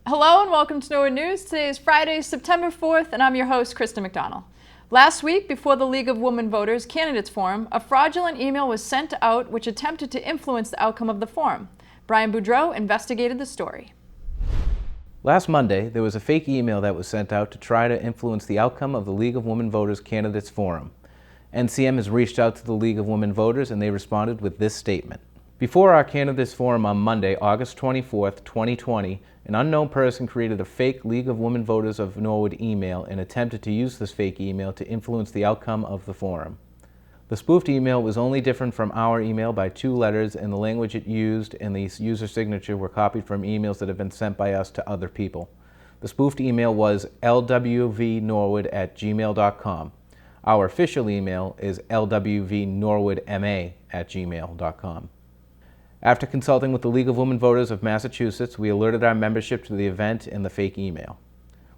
Hello and welcome to Norwood News. Today is Friday, September 4th, and I'm your host, Krista McDonald. Last week, before the League of Women Voters Candidates Forum, a fraudulent email was sent out which attempted to influence the outcome of the forum. Brian Boudreau investigated the story. Last Monday, there was a fake email that was sent out to try to influence the outcome of the League of Women Voters Candidates Forum. NCM has reached out to the League of Women Voters and they responded with this statement. Before our Candidates Forum on Monday, August 24th, 2020, an unknown person created a fake League of Women Voters of Norwood email and attempted to use this fake email to influence the outcome of the forum. The spoofed email was only different from our email by 2 letters, and the language it used and the user signature were copied from emails that have been sent by us to other people. The spoofed email was lwvnorwood@gmail.com. Our official email is lwvnorwoodma@gmail.com. After consulting with the League of Women Voters of Massachusetts, we alerted our membership to the event and the fake email.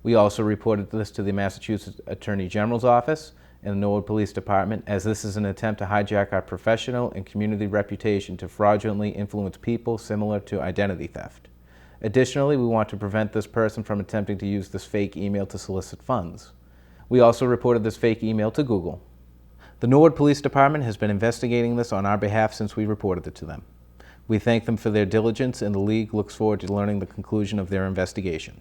We also reported this to the Massachusetts Attorney General's office and the Norwood Police Department, as this is an attempt to hijack our professional and community reputation to fraudulently influence people, similar to identity theft. Additionally, we want to prevent this person from attempting to use this fake email to solicit funds. We also reported this fake email to Google. The Norwood Police Department has been investigating this on our behalf since we reported it to them. We thank them for their diligence, and the League looks forward to learning the conclusion of their investigation.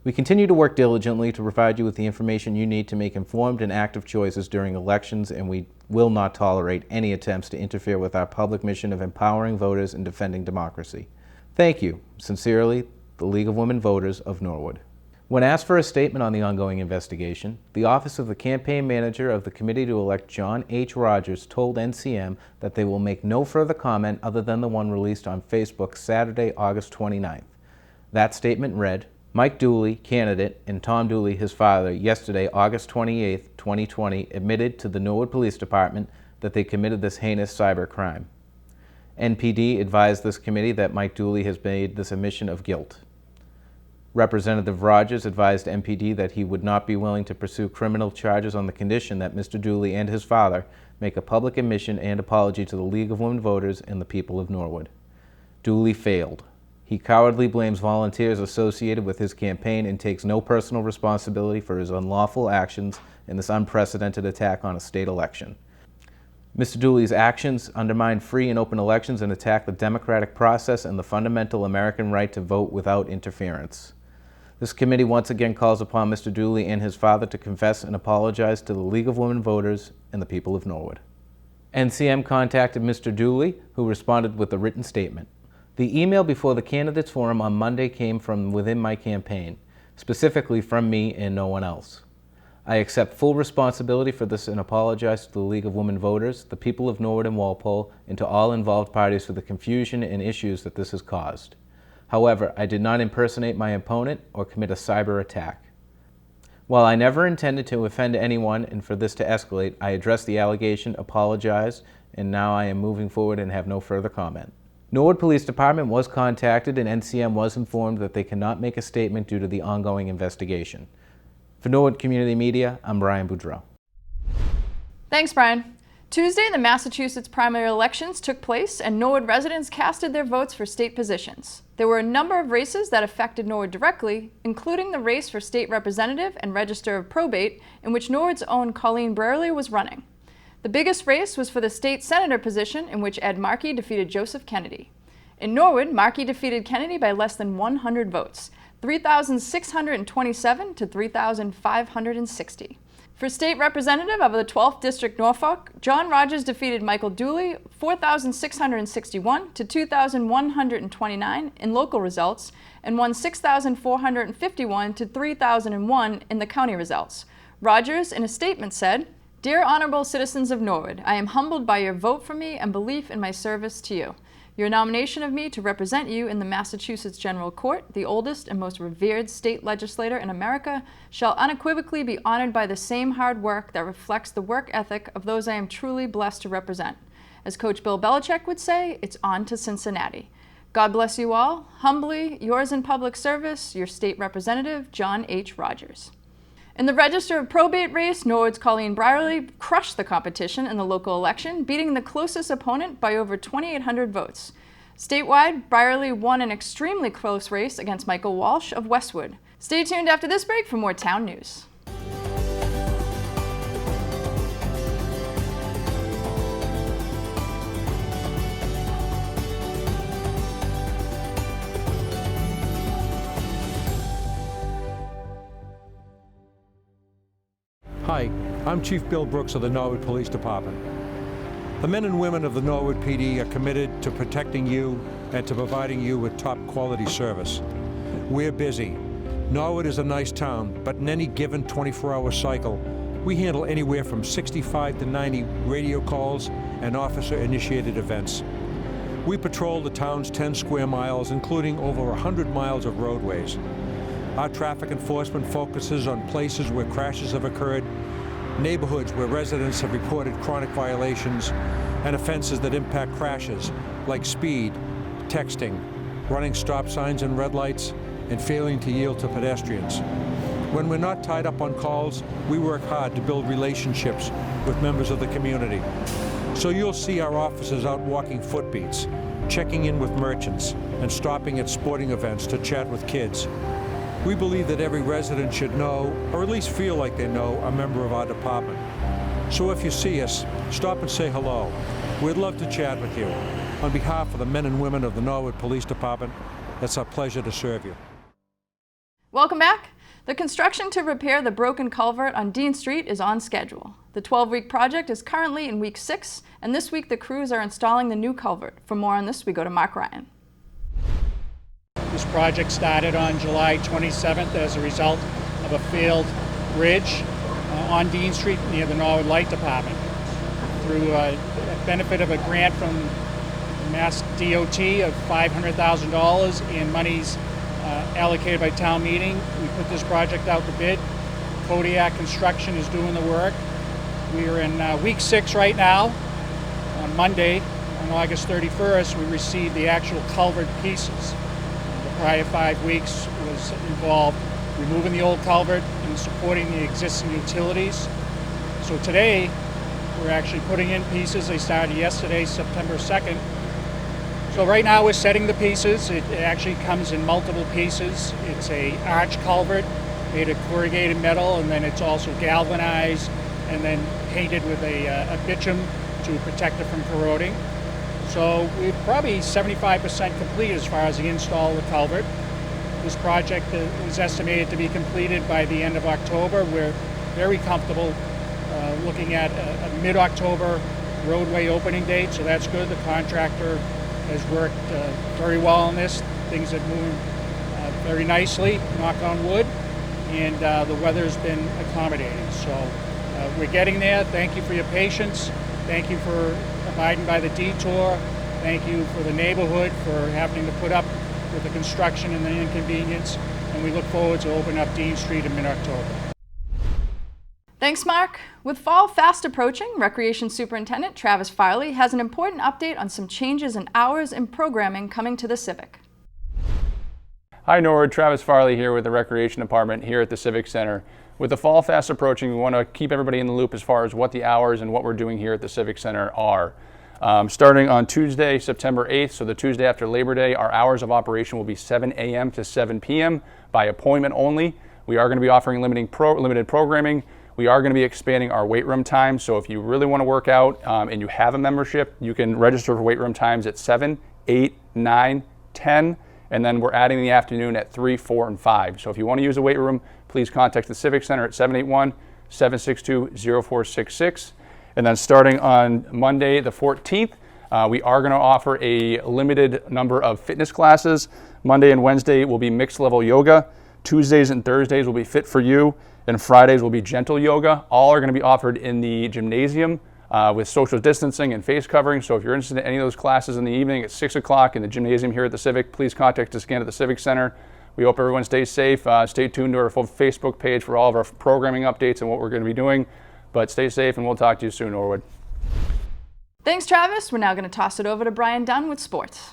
We continue to work diligently to provide you with the information you need to make informed and active choices during elections, and we will not tolerate any attempts to interfere with our public mission of empowering voters and defending democracy. Thank you. Sincerely, the League of Women Voters of Norwood. When asked for a statement on the ongoing investigation, the Office of the Campaign Manager of the Committee to Elect John H. Rogers told NCM that they will make no further comment other than the one released on Facebook Saturday, August 29th. That statement read, Mike Dooley, candidate, and Tom Dooley, his father, yesterday, August 28, 2020, admitted to the Norwood Police Department that they committed this heinous cyber crime. NPD advised this committee that Mike Dooley has made this admission of guilt. Representative Rogers advised NPD that he would not be willing to pursue criminal charges on the condition that Mr. Dooley and his father make a public admission and apology to the League of Women Voters and the people of Norwood. Dooley failed. He cowardly blames volunteers associated with his campaign and takes no personal responsibility for his unlawful actions in this unprecedented attack on a state election. Mr. Dooley's actions undermine free and open elections and attack the democratic process and the fundamental American right to vote without interference. This committee once again calls upon Mr. Dooley and his father to confess and apologize to the League of Women Voters and the people of Norwood. NCM contacted Mr. Dooley, who responded with a written statement. The email before the Candidates Forum on Monday came from within my campaign, specifically from me and no one else. I accept full responsibility for this and apologize to the League of Women Voters, the people of Norwood and Walpole, and to all involved parties for the confusion and issues that this has caused. However, I did not impersonate my opponent or commit a cyber attack. While I never intended to offend anyone and for this to escalate, I addressed the allegation, apologized, and now I am moving forward and have no further comment. Norwood Police Department was contacted and NCM was informed that they cannot make a statement due to the ongoing investigation. For Norwood Community Media, I'm Brian Boudreau. Thanks, Brian. Tuesday, the Massachusetts primary elections took place and Norwood residents casted their votes for state positions. There were a number of races that affected Norwood directly, including the race for state representative and register of probate, in which Norwood's own Colleen Brierley was running. The biggest race was for the state senator position, in which Ed Markey defeated Joseph Kennedy. In Norwood, Markey defeated Kennedy by less than 100 votes, 3,627 to 3,560. For state representative of the 12th District Norfolk, John Rogers defeated Michael Dooley 4,661 to 2,129 in local results and won 6,451 to 3,001 in the county results. Rogers, in a statement, said, Dear honorable citizens of Norwood, I am humbled by your vote for me and belief in my service to you. Your nomination of me to represent you in the Massachusetts General Court, the oldest and most revered state legislator in America, shall unequivocally be honored by the same hard work that reflects the work ethic of those I am truly blessed to represent. As Coach Bill Belichick would say, it's on to Cincinnati. God bless you all. Humbly, yours in public service, your state representative, John H. Rogers. In the Register of Probate race, Norwood's Colleen Brierley crushed the competition in the local election, beating the closest opponent by over 2,800 votes. Statewide, Brierley won an extremely close race against Michael Walsh of Westwood. Stay tuned after this break for more town news. Hi, I'm Chief Bill Brooks of the Norwood Police Department. The men and women of the Norwood PD are committed to protecting you and to providing you with top quality service. We're busy. Norwood is a nice town, but in any given 24-hour cycle, we handle anywhere from 65 to 90 radio calls and officer-initiated events. We patrol the town's 10 square miles, including over 100 miles of roadways. Our traffic enforcement focuses on places where crashes have occurred, neighborhoods where residents have reported chronic violations, and offenses that impact crashes like speed, texting, running stop signs and red lights, and failing to yield to pedestrians. When we're not tied up on calls, we work hard to build relationships with members of the community. So you'll see our officers out walking footbeats, checking in with merchants, and stopping at sporting events to chat with kids. We believe that every resident should know, or at least feel like they know, a member of our department. So if you see us, stop and say hello. We'd love to chat with you. On behalf of the men and women of the Norwood Police Department, it's our pleasure to serve you. Welcome back. The construction to repair the broken culvert on Dean Street is on schedule. The 12-week project is currently in week 6, and this week the crews are installing the new culvert. For more on this, we go to Mark Ryan. This project started on July 27th as a result of a failed bridge on Dean Street near the Norwood Light Department. Through a benefit of a grant from Mass DOT of $500,000 in monies allocated by town meeting, we put this project out to bid. Kodiak Construction is doing the work. We are in week 6 right now. On Monday, on August 31st, we received the actual culvert pieces. Prior 5 weeks was involved removing the old culvert and supporting the existing utilities. So today, we're actually putting in pieces. They started yesterday, September 2nd. So right now we're setting the pieces. It actually comes in multiple pieces. It's a arch culvert made of corrugated metal, and then it's also galvanized and then painted with a bitumen to protect it from corroding. So we're probably 75% complete as far as the install of the culvert. This project is estimated to be completed by the end of October. We're very comfortable looking at a mid-October roadway opening date, so that's good. The contractor has worked very well on this. Things have moved very nicely, knock on wood, and the weather's been accommodating. So we're getting there. Thank you for your patience. Thank you for abiding by the detour. Thank you for the neighborhood for having to put up with the construction and the inconvenience. And we look forward to opening up Dean Street in mid-October. Thanks, Mark. With fall fast approaching, Recreation Superintendent Travis Farley has an important update on some changes in hours and programming coming to the Civic. Hi Norwood, Travis Farley here with the Recreation Department here at the Civic Center. With the fall fast approaching, we want to keep everybody in the loop as far as what the hours and what we're doing here at the Civic Center are. Starting on Tuesday, September 8th, so the Tuesday after Labor Day, our hours of operation will be 7 a.m. to 7 p.m. by appointment only. We are going to be offering limited programming. We are going to be expanding our weight room time, so if you really want to work out and you have a membership, you can register for weight room times at 7, 8, 9, 10, and then we're adding the afternoon at 3, 4, and 5. So if you want to use a weight room, please contact the Civic Center at 781-762-0466. And then starting on Monday the 14th, we are going to offer a limited number of fitness classes. Monday and Wednesday will be mixed level yoga. Tuesdays and Thursdays will be Fit for You, and Fridays will be gentle yoga. All are going to be offered in the gymnasium with social distancing and face covering. So if you're interested in any of those classes in the evening at 6 o'clock in the gymnasium here at the Civic, please contact us again at the Civic Center. We hope everyone stays safe. Stay tuned to our full Facebook page for all of our programming updates and what we're going to be doing. But stay safe, and we'll talk to you soon, Norwood. Thanks, Travis. We're now going to toss it over to Brian Dunn with sports.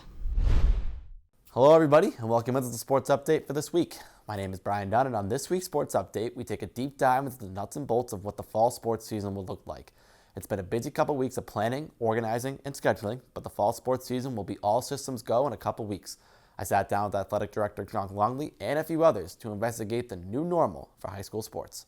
Hello, everybody, and welcome into the Sports Update for this week. My name is Brian Dunn, and on this week's Sports Update, we take a deep dive into the nuts and bolts of what the fall sports season will look like. It's been a busy couple weeks of planning, organizing, and scheduling, but the fall sports season will be all systems go in a couple weeks. I sat down with Athletic Director John Longley and a few others to investigate the new normal for high school sports.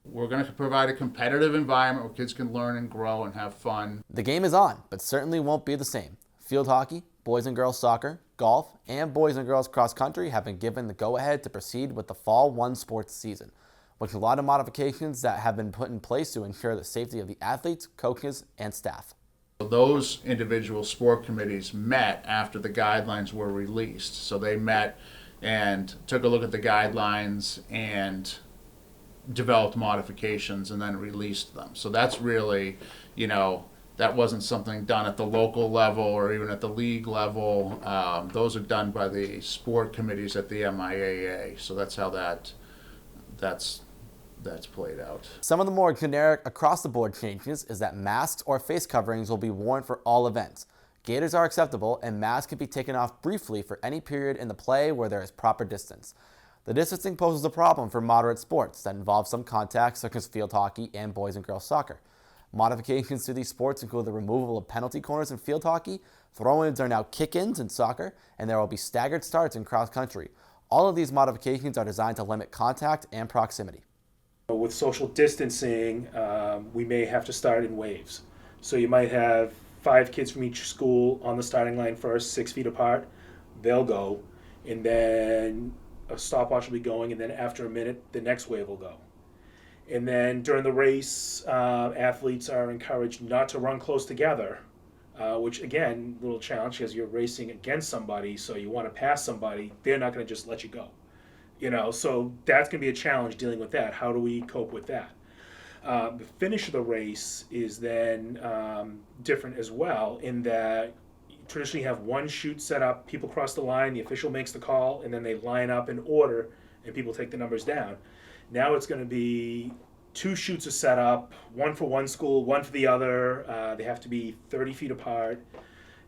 We're going to provide a competitive environment where kids can learn and grow and have fun. The game is on, but certainly won't be the same. Field hockey, boys and girls soccer, golf, and boys and girls cross country have been given the go-ahead to proceed with the fall one sports season, with a lot of modifications that have been put in place to ensure the safety of the athletes, coaches, and staff. Those individual sport committees met after the guidelines were released. So they met and took a look at the guidelines and developed modifications and then released them. So that's really, that wasn't something done at the local level or even at the league level. Those are done by the sport committees at the MIAA. So that's how that's played out. Some of the more generic across-the-board changes is that masks or face coverings will be worn for all events. Gaiters are acceptable, and masks can be taken off briefly for any period in the play where there is proper distance. The distancing poses a problem for moderate sports that involve some contact, such as field hockey and boys and girls soccer. Modifications to these sports include the removal of penalty corners in field hockey, throw-ins are now kick-ins in soccer, and there will be staggered starts in cross country. All of these modifications are designed to limit contact and proximity. With social distancing, we may have to start in waves. So you might have 5 kids from each school on the starting line first, 6 feet apart. They'll go, and then a stopwatch will be going, and then after a minute, the next wave will go. And then during the race, athletes are encouraged not to run close together, which again, a little challenge because you're racing against somebody, so you want to pass somebody, they're not going to just let you go. So that's going to be a challenge dealing with that. How do we cope with that? The finish of the race is then different as well in that you traditionally have one chute set up, people cross the line, the official makes the call, and then they line up in order and people take the numbers down. Now it's going to be 2 chutes are set up, one for one school, one for the other. They have to be 30 feet apart,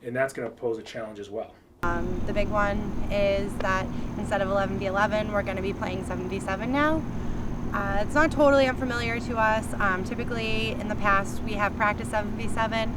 and that's going to pose a challenge as well. The big one is that instead of 11v11, we're going to be playing 7v7 now. It's not totally unfamiliar to us. Typically, in the past, we have practiced 7v7.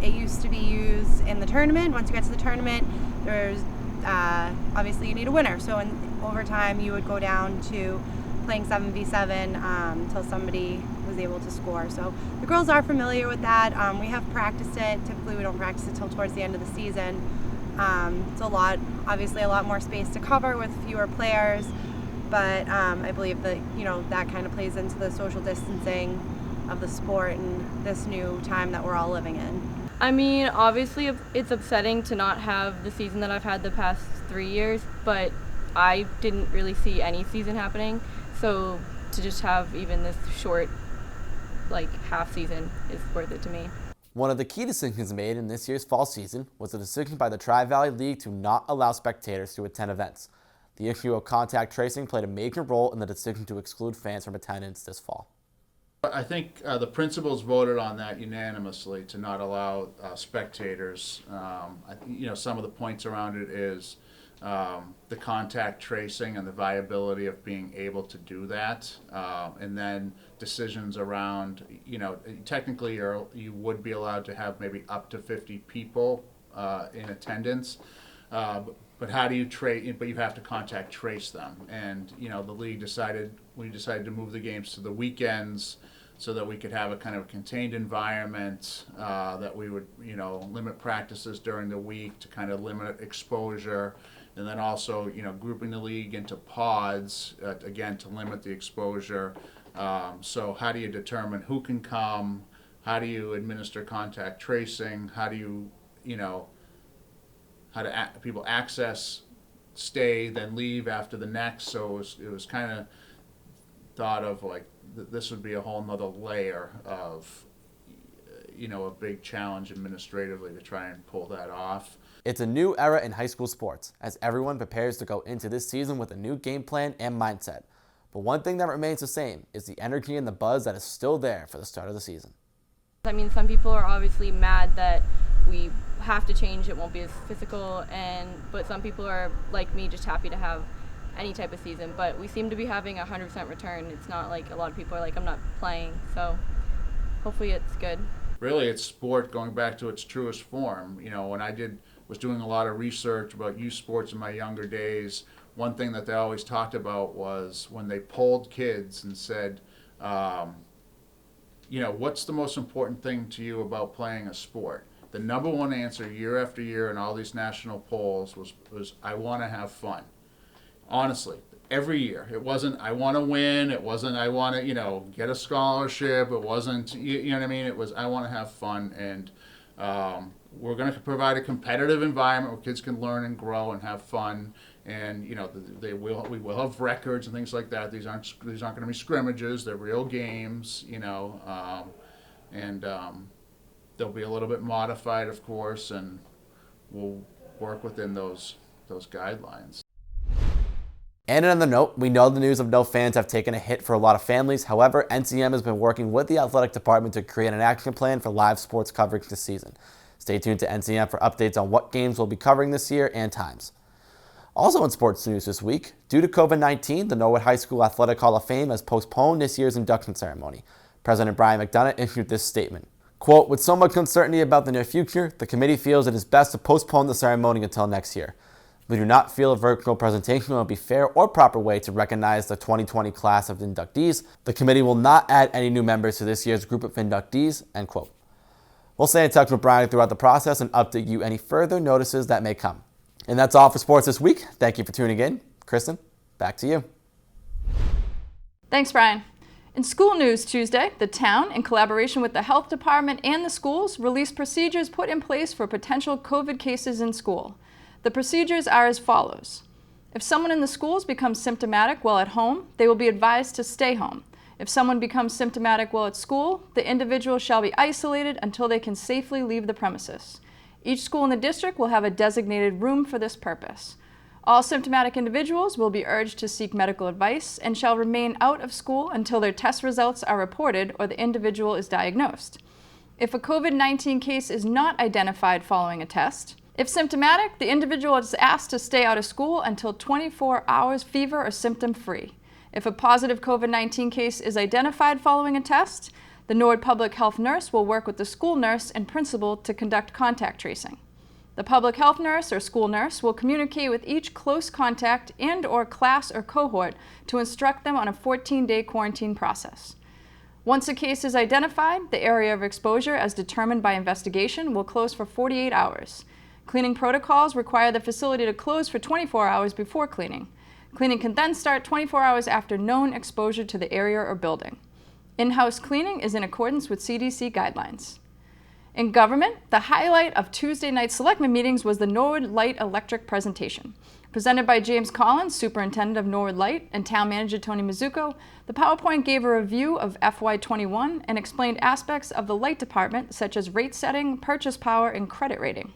It used to be used in the tournament. Once you get to the tournament, there's obviously you need a winner. So in overtime, you would go down to playing 7v7 until somebody was able to score. So the girls are familiar with that. We have practiced it. Typically, we don't practice it till towards the end of the season. It's obviously a lot more space to cover with fewer players, but I believe that that kind of plays into the social distancing of the sport and this new time that we're all living in. I mean, obviously it's upsetting to not have the season that I've had the past 3 years, but I didn't really see any season happening, so to just have even this short half season is worth it to me. One of the key decisions made in this year's fall season was a decision by the Tri-Valley League to not allow spectators to attend events. The issue of contact tracing played a major role in the decision to exclude fans from attendance this fall. I think the principals voted on that unanimously to not allow spectators. Some of the points around it is the contact tracing and the viability of being able to do that, and then decisions around, technically you would be allowed to have maybe up to 50 people in attendance, but how do you but you have to contact trace them, and the league decided to move the games to the weekends so that we could have a kind of contained environment, that we would limit practices during the week to kind of limit exposure. And then also, grouping the league into pods, again, to limit the exposure. So how do you determine who can come? How do you administer contact tracing? How do you, people access, stay, then leave after the next? So it was kind of thought of this would be a whole nother layer of, a big challenge administratively to try and pull that off. It's a new era in high school sports as everyone prepares to go into this season with a new game plan and mindset. But one thing that remains the same is the energy and the buzz that is still there for the start of the season. I mean, some people are obviously mad that we have to change, it won't be as physical, but some people are, like me, just happy to have any type of season. But we seem to be having a 100% return. It's not like a lot of people are like, I'm not playing. So hopefully it's good. Really, it's sport going back to its truest form. When I was doing a lot of research about youth sports in my younger days, one thing that they always talked about was when they polled kids and said, what's the most important thing to you about playing a sport? The number one answer year after year in all these national polls was I want to have fun. Honestly, every year. It wasn't I want to win. It wasn't I want to, get a scholarship. It wasn't, you know what I mean? It was I want to have fun. And we're going to provide a competitive environment where kids can learn and grow and have fun. And we will have records and things like that. These aren't going to be scrimmages. They're real games. They'll be a little bit modified, of course, and we'll work within those guidelines. And on another note, we know the news of no fans have taken a hit for a lot of families. However, NCM has been working with the athletic department to create an action plan for live sports coverage this season. Stay tuned to NCM for updates on what games we'll be covering this year and times. Also in sports news this week, due to COVID-19, the Norwood High School Athletic Hall of Fame has postponed this year's induction ceremony. President Brian McDonough issued this statement. Quote, with so much uncertainty about the near future, the committee feels it is best to postpone the ceremony until next year. We do not feel a virtual presentation will be a fair or proper way to recognize the 2020 class of inductees. The committee will not add any new members to this year's group of inductees, end quote. We'll stay in touch with Brian throughout the process and update you any further notices that may come. And that's all for sports this week. Thank you for tuning in. Kristen, back to you. Thanks, Brian. In school news Tuesday, the town, in collaboration with the health department and the schools, released procedures put in place for potential COVID cases in school. The procedures are as follows. If someone in the schools becomes symptomatic while at home, they will be advised to stay home. If someone becomes symptomatic while at school, the individual shall be isolated until they can safely leave the premises. Each school in the district will have a designated room for this purpose. All symptomatic individuals will be urged to seek medical advice and shall remain out of school until their test results are reported or the individual is diagnosed. If a COVID-19 case is not identified following a test, if symptomatic, the individual is asked to stay out of school until 24 hours fever or symptom-free. If a positive COVID-19 case is identified following a test, the Norwood public health nurse will work with the school nurse and principal to conduct contact tracing. The public health nurse or school nurse will communicate with each close contact and/or class or cohort to instruct them on a 14-day quarantine process. Once a case is identified, the area of exposure as determined by investigation will close for 48 hours. Cleaning protocols require the facility to close for 24 hours before cleaning. Cleaning can then start 24 hours after known exposure to the area or building. In-house cleaning is in accordance with CDC guidelines. In government, the highlight of Tuesday night selectmen meetings was the Norwood Light Electric presentation. Presented by James Collins, Superintendent of Norwood Light, and Town Manager Tony Mizuko, the PowerPoint gave a review of FY21 and explained aspects of the light department such as rate setting, purchase power, and credit rating.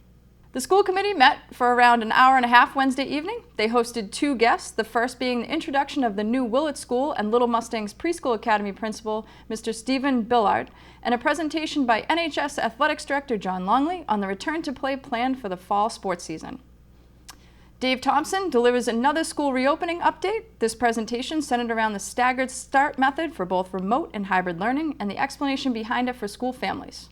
The school committee met for around an hour and a half Wednesday evening. They hosted two guests, the first being the introduction of the new Willett School and Little Mustangs Preschool Academy principal, Mr. Stephen Billard, and a presentation by NHS Athletics Director John Longley on the return to play planned for the fall sports season. Dave Thompson delivers another school reopening update. This presentation centered around the staggered start method for both remote and hybrid learning and the explanation behind it for school families.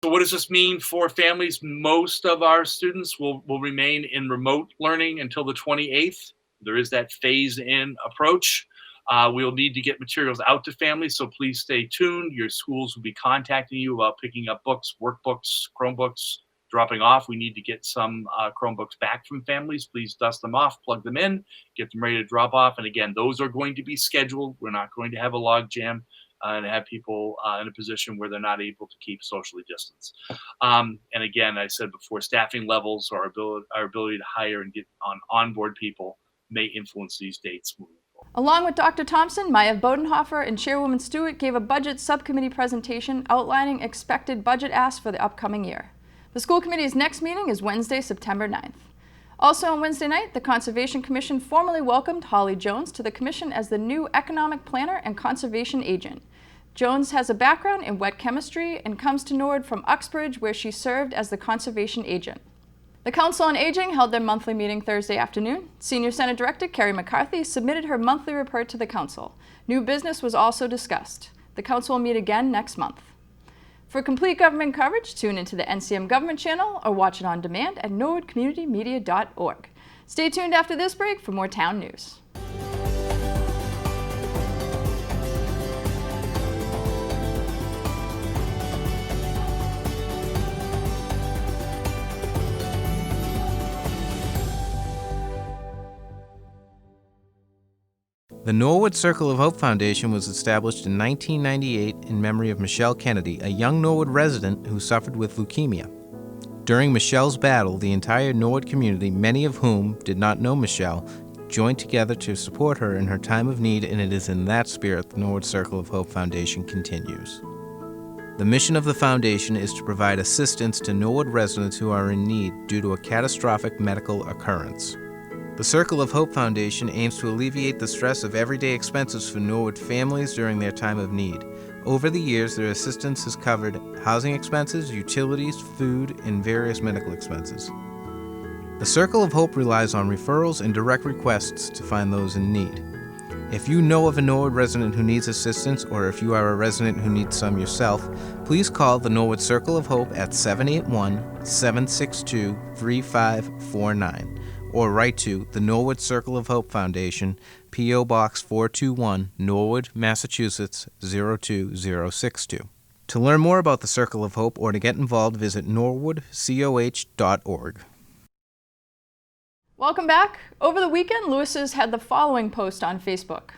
So what does this mean for families? Most of our students will remain in remote learning until the 28th. There is that phase-in approach. We'll need to get materials out to families, so please stay tuned. Your schools will be contacting you about picking up books, workbooks, Chromebooks, dropping off. We need to get some Chromebooks back from families. Please dust them off, plug them in, get them ready to drop off. And again, those are going to be scheduled. We're not going to have a log jam and have people in a position where they're not able to keep socially distanced. And again, I said before, staffing levels, our ability to hire and get onboard people may influence these dates moving forward. Along with Dr. Thompson, Maya Bodenhofer and Chairwoman Stewart gave a budget subcommittee presentation outlining expected budget asks for the upcoming year. The school committee's next meeting is Wednesday, September 9th. Also on Wednesday night, the Conservation Commission formally welcomed Holly Jones to the Commission as the new Economic Planner and Conservation Agent. Jones has a background in wet chemistry and comes to Norwood from Uxbridge, where she served as the Conservation Agent. The Council on Aging held their monthly meeting Thursday afternoon. Senior Senate Director Carrie McCarthy submitted her monthly report to the Council. New business was also discussed. The Council will meet again next month. For complete government coverage, tune into the NCM Government Channel or watch it on demand at norwoodcommunitymedia.org. Stay tuned after this break for more town news. The Norwood Circle of Hope Foundation was established in 1998 in memory of Michelle Kennedy, a young Norwood resident who suffered with leukemia. During Michelle's battle, the entire Norwood community, many of whom did not know Michelle, joined together to support her in her time of need, and it is in that spirit the Norwood Circle of Hope Foundation continues. The mission of the foundation is to provide assistance to Norwood residents who are in need due to a catastrophic medical occurrence. The Circle of Hope Foundation aims to alleviate the stress of everyday expenses for Norwood families during their time of need. Over the years, their assistance has covered housing expenses, utilities, food, and various medical expenses. The Circle of Hope relies on referrals and direct requests to find those in need. If you know of a Norwood resident who needs assistance, or if you are a resident who needs some yourself, please call the Norwood Circle of Hope at 781-762-3549. Or write to the Norwood Circle of Hope Foundation, P.O. Box 421, Norwood, Massachusetts 02062. To learn more about the Circle of Hope or to get involved, visit norwoodcoh.org. Welcome back. Over the weekend, Lewis's had the following post on Facebook.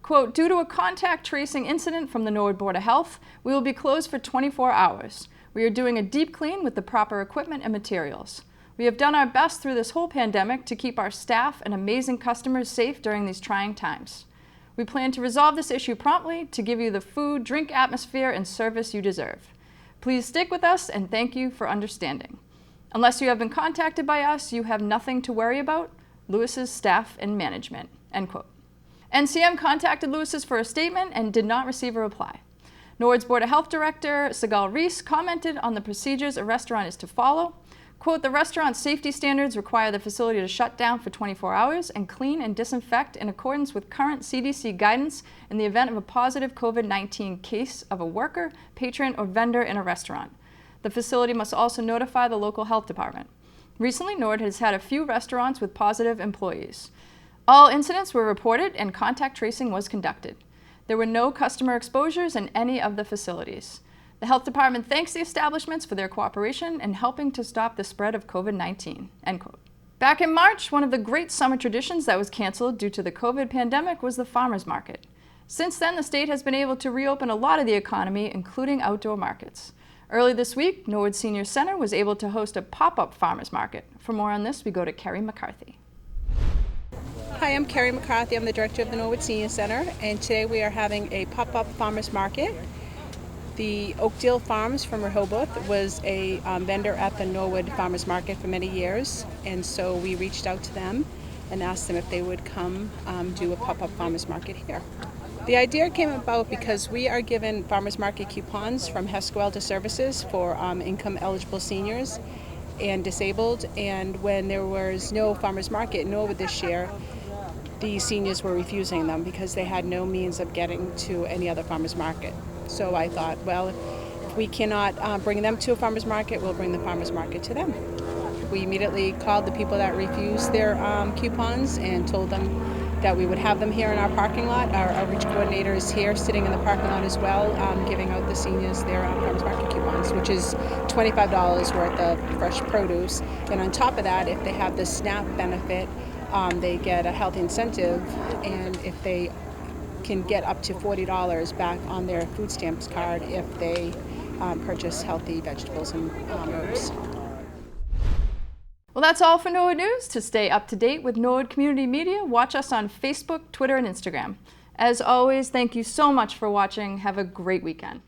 Quote, due to a contact tracing incident from the Norwood Board of Health, we will be closed for 24 hours. We are doing a deep clean with the proper equipment and materials. We have done our best through this whole pandemic to keep our staff and amazing customers safe during these trying times. We plan to resolve this issue promptly to give you the food, drink atmosphere, and service you deserve. Please stick with us and thank you for understanding. Unless you have been contacted by us, you have nothing to worry about. Lewis's staff and management. End quote. NCM contacted Lewis's for a statement and did not receive a reply. Norwood's Board of Health Director, Sigal Reese, commented on the procedures a restaurant is to follow. Quote, the restaurant's safety standards require the facility to shut down for 24 hours and clean and disinfect in accordance with current CDC guidance in the event of a positive COVID-19 case of a worker, patron, or vendor in a restaurant. The facility must also notify the local health department. Recently, Norwood has had a few restaurants with positive employees. All incidents were reported and contact tracing was conducted. There were no customer exposures in any of the facilities. The health department thanks the establishments for their cooperation in helping to stop the spread of COVID-19, end quote. Back in March, one of the great summer traditions that was canceled due to the COVID pandemic was the farmers market. Since then, the state has been able to reopen a lot of the economy, including outdoor markets. Early this week, Norwood Senior Center was able to host a pop-up farmers market. For more on this, we go to Kerry McCarthy. Hi, I'm Kerry McCarthy. I'm the director of the Norwood Senior Center, and today we are having a pop-up farmers market. The Oakdale Farms from Rehoboth was a vendor at the Norwood Farmers Market for many years, and so we reached out to them and asked them if they would come do a pop-up farmers market here. The idea came about because we are given farmers market coupons from HESCO Elder Services for income-eligible seniors and disabled, and when there was no farmers market in Norwood this year, the seniors were refusing them because they had no means of getting to any other farmers market. So I thought, well, if we cannot bring them to a farmers market, we'll bring the farmers market to them. We immediately called the people that refused their coupons and told them that we would have them here in our parking lot. Our outreach coordinator is here sitting in the parking lot as well, giving out the seniors their farmers market coupons, which is $25 worth of fresh produce. And on top of that, if they have the SNAP benefit, they get a health incentive, and if they can get up to $40 back on their food stamps card if they purchase healthy vegetables and herbs. Well, that's all for Norwood News. To stay up to date with Norwood Community Media, watch us on Facebook, Twitter, and Instagram. As always, thank you so much for watching. Have a great weekend.